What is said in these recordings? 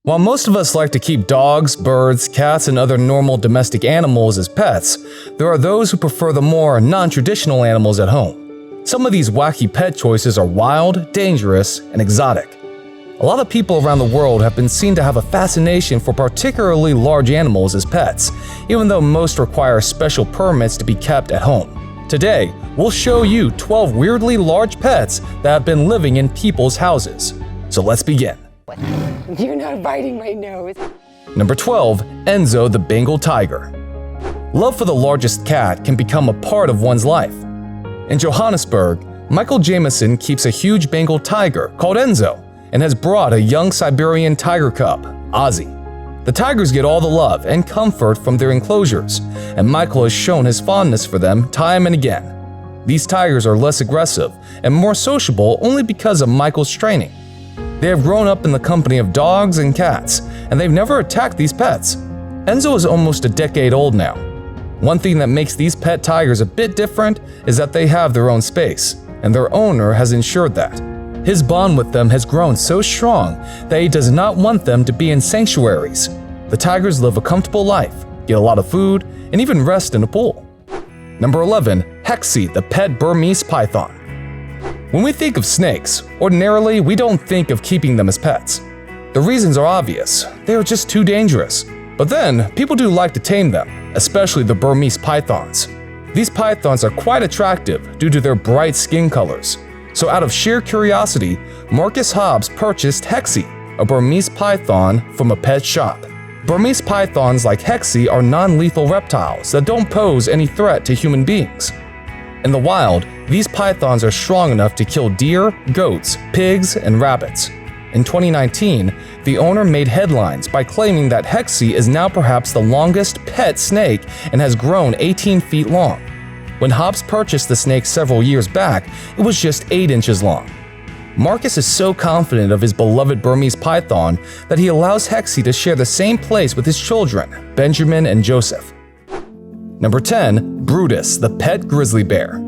While most of us like to keep dogs, birds, cats, and other normal domestic animals as pets, there are those who prefer the more non-traditional animals at home. Some of these wacky pet choices are wild, dangerous, and exotic. A lot of people around the world have been seen to have a fascination for particularly large animals as pets, even though most require special permits to be kept at home. Today, we'll show you 12 weirdly large pets that have been living in people's houses. So let's begin. You're not biting my nose. Number 12. ENZO the Bengal tiger. Love for the largest cat can become a part of one's life. In Johannesburg, Michael Jamison keeps a huge Bengal tiger called ENZO and has brought a young Siberian tiger cub, Ozzy. The tigers get all the love and comfort from their enclosures, and Michael has shown his fondness for them time and again. These tigers are less aggressive and more sociable only because of Michael's training. They have grown up in the company of dogs and cats, and they've never attacked these pets. ENZO is almost a decade old now. One thing that makes these pet tigers a bit different is that they have their own space, and their owner has ensured that. His bond with them has grown so strong that he does not want them to be in sanctuaries. The tigers live a comfortable life, get a lot of food, and even rest in a pool. Number 11. HEXXIE the pet Burmese python. When we think of snakes, ordinarily we don't think of keeping them as pets. The reasons are obvious, they are just too dangerous. But then, people do like to tame them, especially the Burmese pythons. These pythons are quite attractive due to their bright skin colors. So out of sheer curiosity, Marcus Hobbs purchased HEXXIE, a Burmese python, from a pet shop. Burmese pythons like HEXXIE are non-lethal reptiles that don't pose any threat to human beings. In the wild, these pythons are strong enough to kill deer, goats, pigs, and rabbits. In 2019, the owner made headlines by claiming that HEXXIE is now perhaps the longest pet snake and has grown 18 feet long. When Hobbs purchased the snake several years back, it was just 8 inches long. Marcus is so confident of his beloved Burmese python that he allows HEXXIE to share the same place with his children, Benjamin and Joseph. Number 10. Brutus the pet grizzly bear.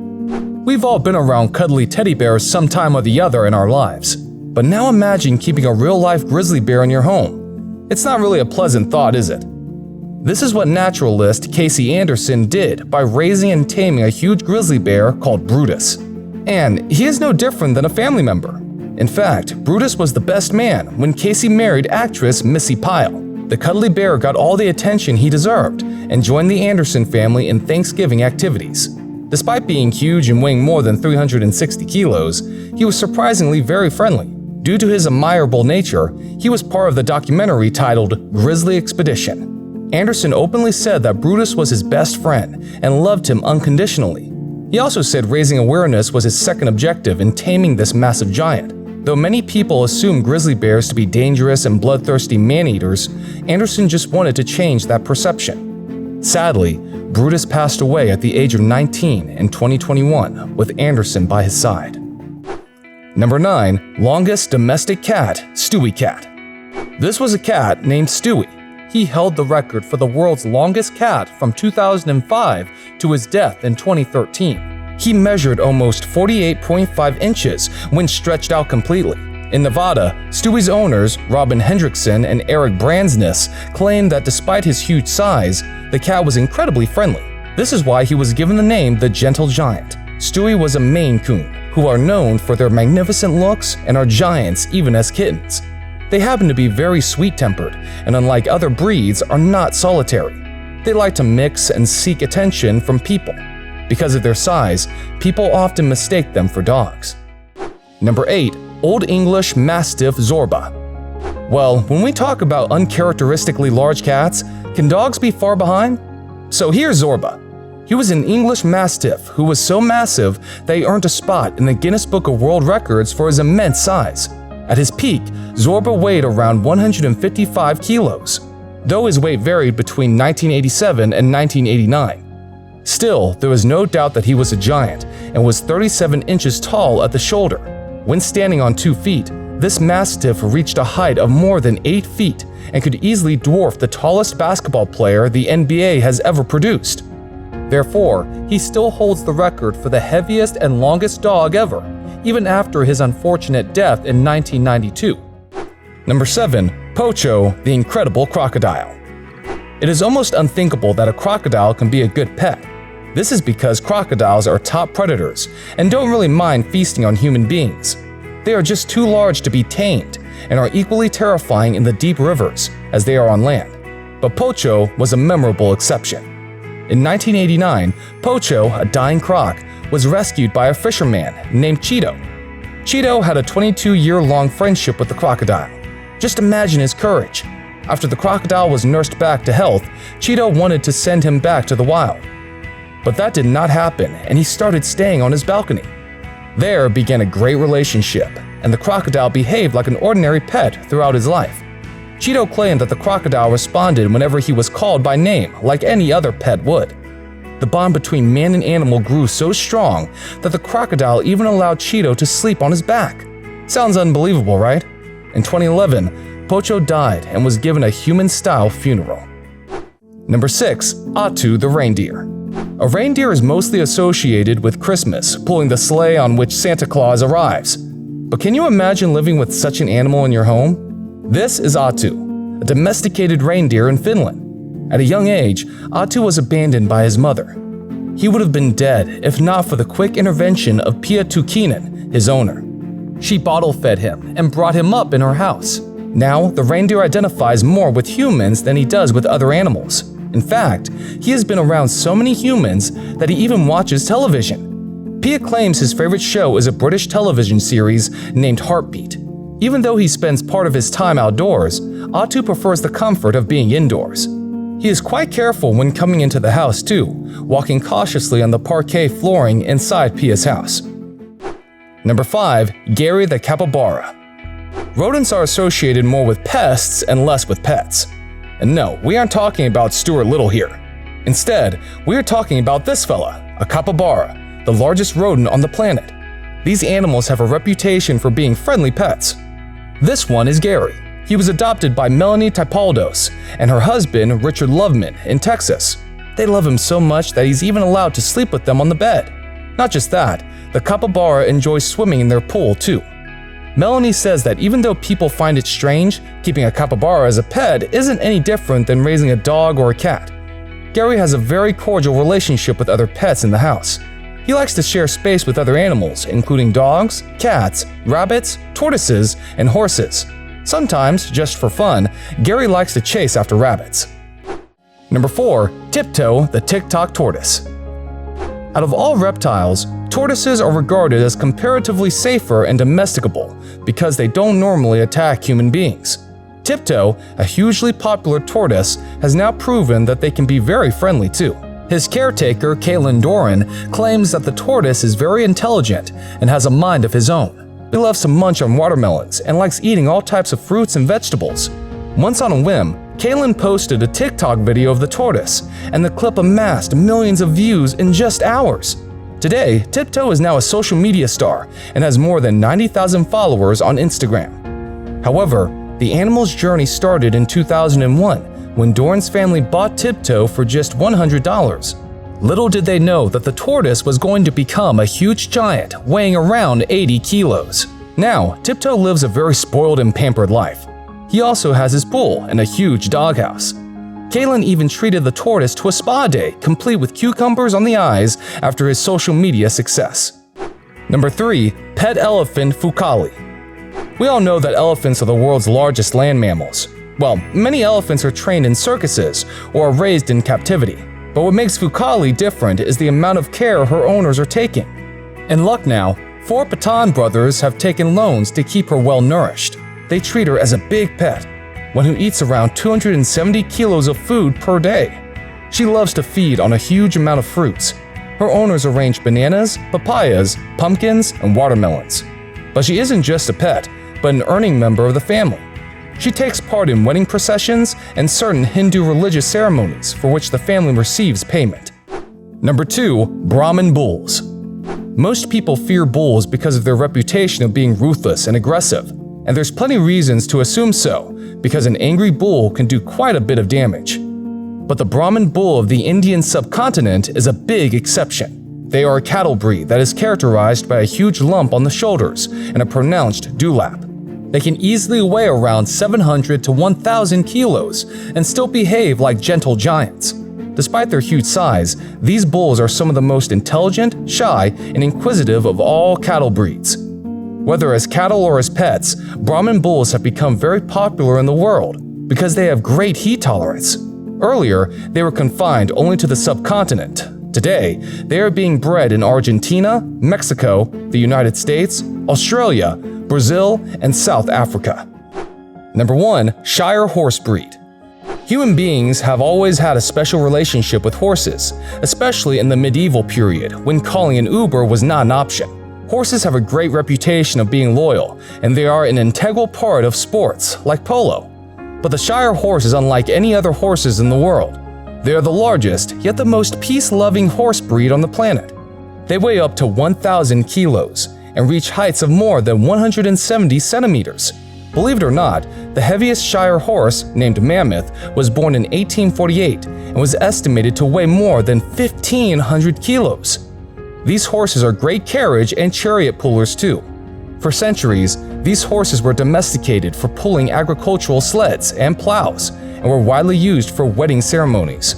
We've all been around cuddly teddy bears sometime or the other in our lives. But now imagine keeping a real-life grizzly bear in your home. It's not really a pleasant thought, is it? This is what naturalist Casey Anderson did by raising and taming a huge grizzly bear called Brutus. And he is no different than a family member. In fact, Brutus was the best man when Casey married actress Missy Pyle. The cuddly bear got all the attention he deserved and joined the Anderson family in Thanksgiving activities. Despite being huge and weighing more than 360 kilos, he was surprisingly very friendly. Due to his admirable nature, he was part of the documentary titled GRIZZLY Expedition. Anderson openly said that Brutus was his best friend and loved him unconditionally. He also said raising awareness was his second objective in taming this massive giant. Though many people assume grizzly bears to be dangerous and bloodthirsty man-eaters, Anderson just wanted to change that perception. Sadly, Brutus passed away at the age of 19 in 2021 with Anderson by his side. Number 9. Longest domestic cat, STEWIE cat. This was a cat named STEWIE. He held the record for the world's longest cat from 2005 to his death in 2013. He measured almost 48.5 inches when stretched out completely. In Nevada, STEWIE's owners, Robin Hendrickson and Eric Bransness, claimed that despite his huge size, the cat was incredibly friendly. This is why he was given the name the Gentle Giant. STEWIE was a Maine Coon, who are known for their magnificent looks and are giants even as kittens. They happen to be very sweet-tempered, and unlike other breeds, are not solitary. They like to mix and seek attention from people. Because of their size, people often mistake them for dogs. Number 8. Old English Mastiff ZORBA. Well, when we talk about uncharacteristically large cats, can dogs be far behind? So here's ZORBA. He was an English Mastiff who was so massive that he earned a spot in the Guinness Book of World Records for his immense size. At his peak, ZORBA weighed around 155 kilos, though his weight varied between 1987 and 1989. Still, there was no doubt that he was a giant and was 37 inches tall at the shoulder. When standing on 2 feet, this Mastiff reached a height of more than 8 feet and could easily dwarf the tallest basketball player the NBA has ever produced. Therefore, he still holds the record for the heaviest and longest dog ever, even after his unfortunate death in 1992. Number 7. POCHO, the incredible crocodile. It is almost unthinkable that a crocodile can be a good pet. This is because crocodiles are top predators and don't really mind feasting on human beings. They are just too large to be tamed and are equally terrifying in the deep rivers as they are on land. But POCHO was a memorable exception. In 1989, POCHO, a dying croc, was rescued by a fisherman named Cheeto. Cheeto had a 22-year-long friendship with the crocodile. Just imagine his courage. After the crocodile was nursed back to health, Cheeto wanted to send him back to the wild. But that did not happen, and he started staying on his balcony. There began a great relationship, and the crocodile behaved like an ordinary pet throughout his life. Cheeto claimed that the crocodile responded whenever he was called by name, like any other pet would. The bond between man and animal grew so strong that the crocodile even allowed Cheeto to sleep on his back. Sounds unbelievable, right? In 2011, POCHO died and was given a human-style funeral. Number 6. AATU the reindeer. A reindeer is mostly associated with Christmas, pulling the sleigh on which Santa Claus arrives. But can you imagine living with such an animal in your home? This is AATU, a domesticated reindeer in Finland. At a young age, AATU was abandoned by his mother. He would have been dead if not for the quick intervention of Pia Tukinen, his owner. She bottle-fed him and brought him up in her house. Now, the reindeer identifies more with humans than he does with other animals. In fact, he has been around so many humans that he even watches television. Pia claims his favorite show is a British television series named Heartbeat. Even though he spends part of his time outdoors, AATU prefers the comfort of being indoors. He is quite careful when coming into the house too, walking cautiously on the parquet flooring inside Pia's house. Number 5. Gary the capybara. Rodents are associated more with pests and less with pets. And no, we aren't talking about Stuart Little here. Instead, we are talking about this fella, a capybara, the largest rodent on the planet. These animals have a reputation for being friendly pets. This one is Gary. He was adopted by Melanie Tipaldos and her husband, Richard Loveman, in Texas. They love him so much that he's even allowed to sleep with them on the bed. Not just that, the capybara enjoys swimming in their pool too. Melanie says that even though people find it strange, keeping a capybara as a pet isn't any different than raising a dog or a cat. Gary has a very cordial relationship with other pets in the house. He likes to share space with other animals, including dogs, cats, rabbits, tortoises, and horses. Sometimes, just for fun, Gary likes to chase after rabbits. Number 4. TIPTOE the TikTok tortoise. Out of all reptiles, tortoises are regarded as comparatively safer and domesticable because they don't normally attack human beings. TIPTOE, a hugely popular tortoise, has now proven that they can be very friendly too. His caretaker, Kaylin Doran, claims that the tortoise is very intelligent and has a mind of his own. He loves to munch on watermelons and likes eating all types of fruits and vegetables. Once on a whim, Kaylin posted a TikTok video of the tortoise, and the clip amassed millions of views in just hours. Today, TIPTOE is now a social media star and has more than 90,000 followers on Instagram. However, the animal's journey started in 2001 when Doran's family bought TIPTOE for just $100. Little did they know that the tortoise was going to become a huge giant weighing around 80 kilos. Now, TIPTOE lives a very spoiled and pampered life. He also has his pool and a huge doghouse. Kaylin even treated the tortoise to a spa day, complete with cucumbers on the eyes after his social media success. Number 3. Pet elephant PHOOLKALI. We all know that elephants are the world's largest land mammals. Well, many elephants are trained in circuses or are raised in captivity. But what makes PHOOLKALI different is the amount of care her owners are taking. In Lucknow, 4 Pathan brothers have taken loans to keep her well nourished. They treat her as a big pet, one who eats around 270 kilos of food per day. She loves to feed on a huge amount of fruits. Her owners arrange bananas, papayas, pumpkins, and watermelons. But she isn't just a pet, but an earning member of the family. She takes part in wedding processions and certain Hindu religious ceremonies for which the family receives payment. Number 2. Brahmin bulls. Most people fear bulls because of their reputation of being ruthless and aggressive. And there's plenty of reasons to assume so, because an angry bull can do quite a bit of damage. But the Brahmin bull of the Indian subcontinent is a big exception. They are a cattle breed that is characterized by a huge lump on the shoulders and a pronounced dewlap. They can easily weigh around 700 to 1,000 kilos and still behave like gentle giants. Despite their huge size, these bulls are some of the most intelligent, shy, and inquisitive of all cattle breeds. Whether as cattle or as pets, Brahman bulls have become very popular in the world because they have great heat tolerance. Earlier, they were confined only to the subcontinent. Today, they are being bred in Argentina, Mexico, the United States, Australia, Brazil, and South Africa. Number 1. Shire horse breed. Human beings have always had a special relationship with horses, especially in the medieval period when calling an Uber was not an option. Horses have a great reputation of being loyal, and they are an integral part of sports like polo. But the Shire horse is unlike any other horses in the world. They are the largest, yet the most peace-loving horse breed on the planet. They weigh up to 1,000 kilos and reach heights of more than 170 centimeters. Believe it or not, the heaviest Shire horse, named Mammoth, was born in 1848 and was estimated to weigh more than 1,500 kilos. These horses are great carriage and chariot pullers too. For centuries, these horses were domesticated for pulling agricultural sleds and plows and were widely used for wedding ceremonies.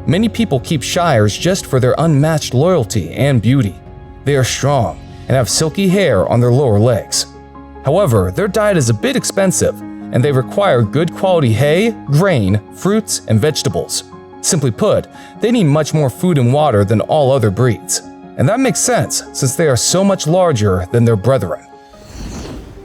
Many people keep Shires just for their unmatched loyalty and beauty. They are strong and have silky hair on their lower legs. However, their diet is a bit expensive, and they require good quality hay, grain, fruits, and vegetables. Simply put, they need much more food and water than all other breeds. And that makes sense, since they are so much larger than their brethren.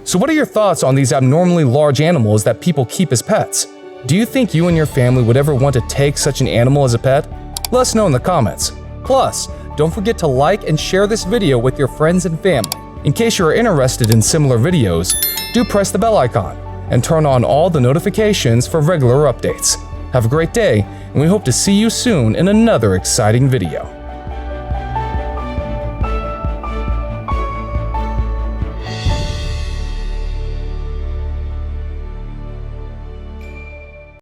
So what are your thoughts on these abnormally large animals that people keep as pets? Do you think you and your family would ever want to take such an animal as a pet? Let us know in the comments. Plus, don't forget to like and share this video with your friends and family. In case you are interested in similar videos, do press the bell icon and turn on all the notifications for regular updates. Have a great day, and we hope to see you soon in another exciting video.